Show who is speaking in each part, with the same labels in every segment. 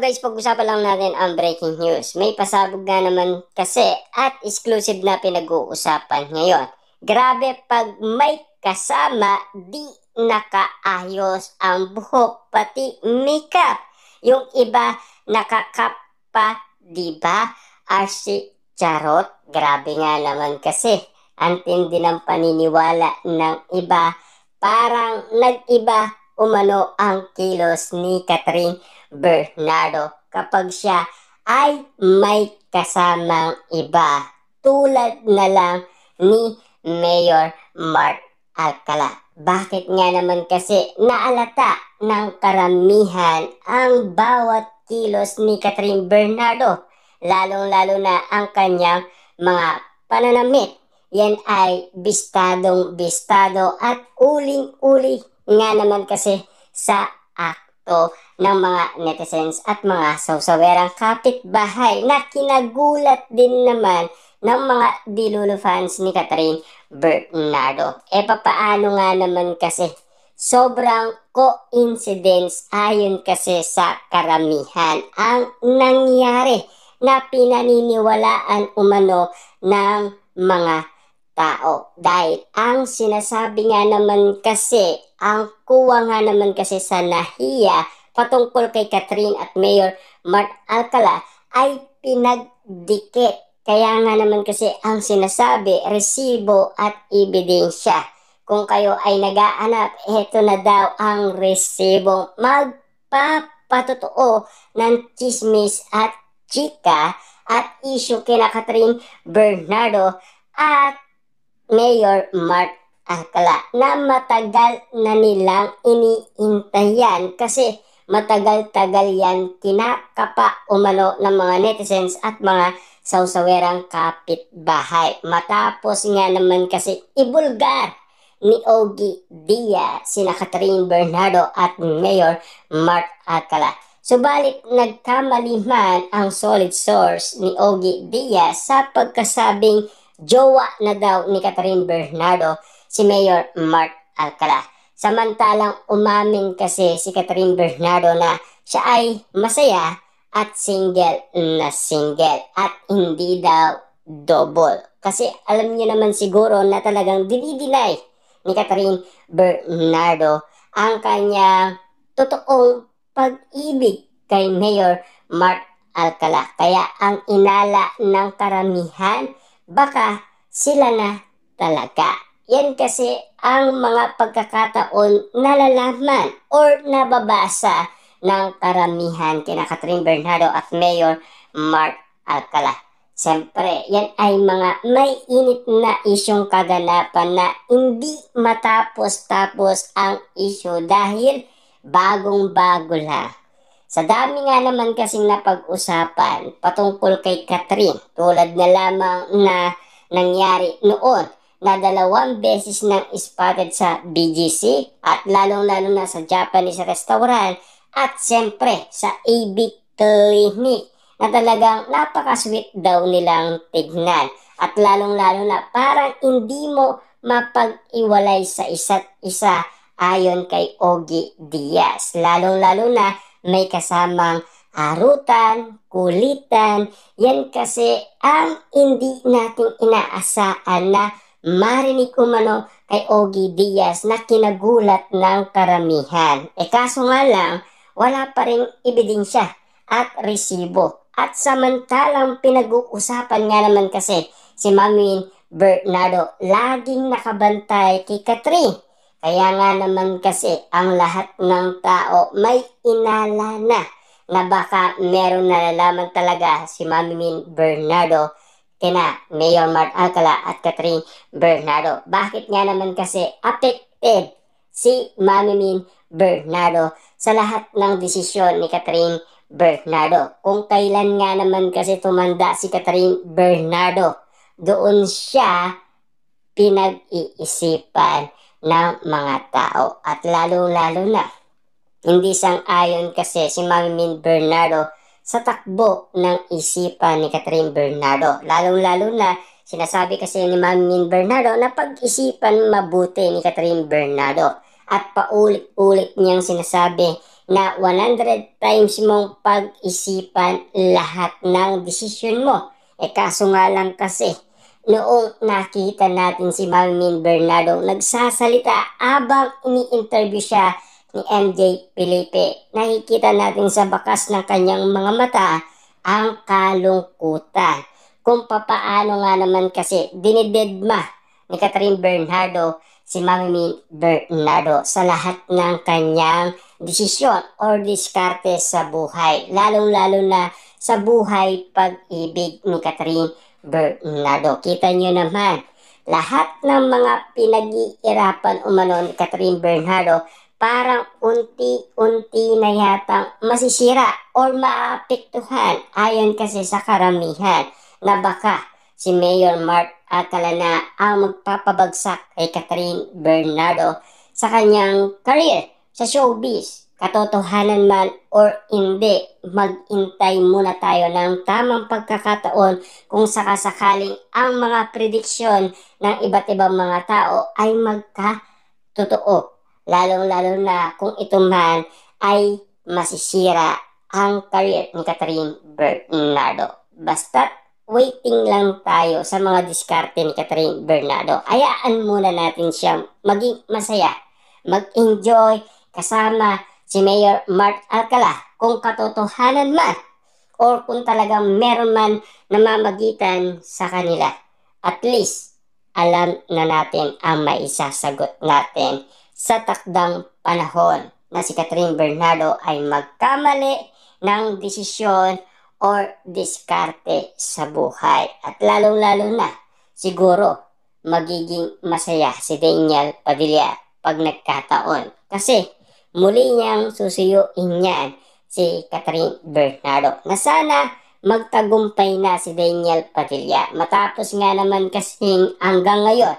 Speaker 1: guys, pag-usapan lang natin ang breaking news. May pasabog nga naman kasi at exclusive na pinag-uusapan ngayon. Grabe pag may kasama, di nakaayos ang buhok pati makeup. Yung iba nakakap pa, di ba? Arsi Charot, grabe nga naman kasi. Ang tindi ng paniniwala ng iba, parang nag-iba umano ang kilos ni Catherine Bernardo kapag siya ay may kasamang iba tulad na lang ni Mayor Mark Alcala. Bakit nga naman kasi naalata ng karamihan ang bawat kilos ni Catherine Bernardo, lalong-lalo na ang kanyang mga pananamit. Yan ay bistadong-bistado at uling-uli nga naman kasi sa akto ng mga netizens at mga sawsawerang kapitbahay na kinagulat din naman ng mga Dilulo fans ni Catherine Bernardo. Papaano nga naman kasi sobrang coincidence ayon kasi sa karamihan ang nangyari na pinaniniwalaan umano ng mga tao. Dahil ang sinasabi nga naman kasi, ang kuha nga naman kasi sa nahiya patungkol kay Catherine at Mayor Mark Alcala ay pinagdikit. Kaya nga naman kasi ang sinasabi, resibo at ebidensya. Kung kayo ay nag-aanap, eto na daw ang resibo. Magpapatotoo ng chismis at chika at issue kina Catherine Bernardo at Mayor Mark Alcala na matagal na nilang iniintayan kasi matagal-tagal yan kinakapa umano ng mga netizens at mga sawsawerang kapitbahay. Matapos nga naman kasi ibulgar ni Ogie Diaz, sina Catherine Bernardo at Mayor Mark Alcala. Subalit nagkamali man ang solid source ni Ogie Diaz sa pagkasabing jowa na daw ni Catherine Bernardo si Mayor Mark Alcala. Samantalang umamin kasi si Catherine Bernardo na siya ay masaya at single na single at hindi daw double. Kasi alam niyo naman siguro na talagang dinideny ni Catherine Bernardo ang kanyang totoong pag-ibig kay Mayor Mark Alcala. Kaya ang inala ng karamihan, baka sila na talaga. Yan kasi ang mga pagkakataon nalalaman or nababasa ng karamihan kina Catherine Bernardo at Mayor Mark Alcala. Siyempre, yan ay mga may init na isyong kaganapan na hindi matapos-tapos ang issue dahil bagong-bago lang. Sa dami nga naman kasing napag-usapan patungkol kay Catherine, tulad na lamang na nangyari noon na 2 beses nang spotted sa BGC at lalong-lalo na sa Japanese restaurant at siyempre sa AB Clinic na talagang napaka-sweet daw nilang tignan at lalong-lalo na parang hindi mo mapag-iwalay sa isa't isa ayon kay Ogie Diaz. Lalong-lalo na may kasamang arutan, kulitan. Yan kasi ang hindi natin inaasahan na marinig umano kay Ogie Diaz na kinagulat ng karamihan. Kaso nga lang, wala pa ring ebidensya at resibo. At samantalang pinag-uusapan nga naman kasi si Mami Bernardo laging nakabantay kay Catherine. Kaya nga naman kasi ang lahat ng tao may inala na baka meron nalalaman talaga si Mami Bernardo kina Mayor Mark Alcala at Catherine Bernardo. Bakit nga naman kasi affected si Mami Bernardo sa lahat ng desisyon ni Catherine Bernardo? Kung kailan nga naman kasi tumanda si Catherine Bernardo, doon siya pinag-iisipan ng mga tao at lalo-lalo na hindi sang-ayon kasi si Mami Bernardo sa takbo ng isipan ni Catherine Bernardo. Lalong-lalo na sinasabi kasi ni Mami Bernardo na pag-isipan mabuti ni Catherine Bernardo at paulit-ulit niyang sinasabi na 100 times mong pag-isipan lahat ng desisyon mo. Kaso nga lang kasi, noong nakita natin si Mami Min Bernardo nagsasalita habang ini-interview siya ni MJ Felipe, nakikita natin sa bakas ng kanyang mga mata ang kalungkutan. Kung papaano nga naman kasi dinidedma ni Catherine Bernardo si Mami Min Bernardo sa lahat ng kanyang desisyon or diskarte sa buhay. Lalong-lalo na sa buhay pag-ibig ni Catherine Bernardo. Kita nyo naman, lahat ng mga pinag-iirapan umano ni Catherine Bernardo parang unti-unti na yatang masisira or maapektuhan ayon kasi sa karamihan na baka si Mayor Mart Alcala na ang magpapabagsak kay Catherine Bernardo sa kanyang career sa showbiz. Katotohanan man or hindi, mag-intay muna tayo ng tamang pagkakataon kung sakasakaling ang mga prediksyon ng iba't ibang mga tao ay magkatotoo. Lalong-lalo na kung ito man ay masisira ang career ni Catherine Bernardo. Basta't waiting lang tayo sa mga diskarte ni Catherine Bernardo. Hayaan muna natin siyang maging masaya, mag-enjoy kasama si Mayor Mart Alcala kung katotohanan man or kung talagang meron man namamagitan sa kanila. At least, alam na natin ang maisasagot natin sa takdang panahon na si Catherine Bernardo ay magkamali ng desisyon or diskarte sa buhay. At lalong-lalo na, siguro, magiging masaya si Daniel Padilla pag nagkataon. Kasi, muli niyang susuyuin niyan si Catherine Bernardo na sana magtagumpay na si Daniel Padilla. Matapos nga naman kasing hanggang ngayon.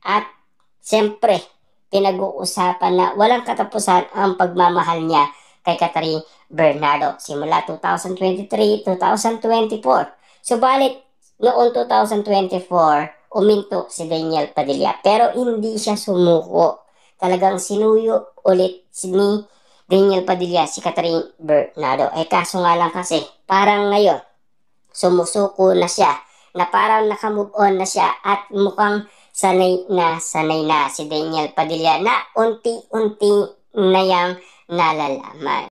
Speaker 1: At, siyempre, pinag-uusapan na walang katapusan ang pagmamahal niya kay Catherine Bernardo simula 2023, 2024. Subalit, noong 2024, uminto si Daniel Padilla pero hindi siya sumuko. Talagang sinuyo ulit ni Daniel Padilla si Catherine Bernardo. Kaso nga lang kasi, parang ngayon, sumusuko na siya na parang nakamove on na siya at mukhang sanay na si Daniel Padilla na unti-unti na yang nalalaman.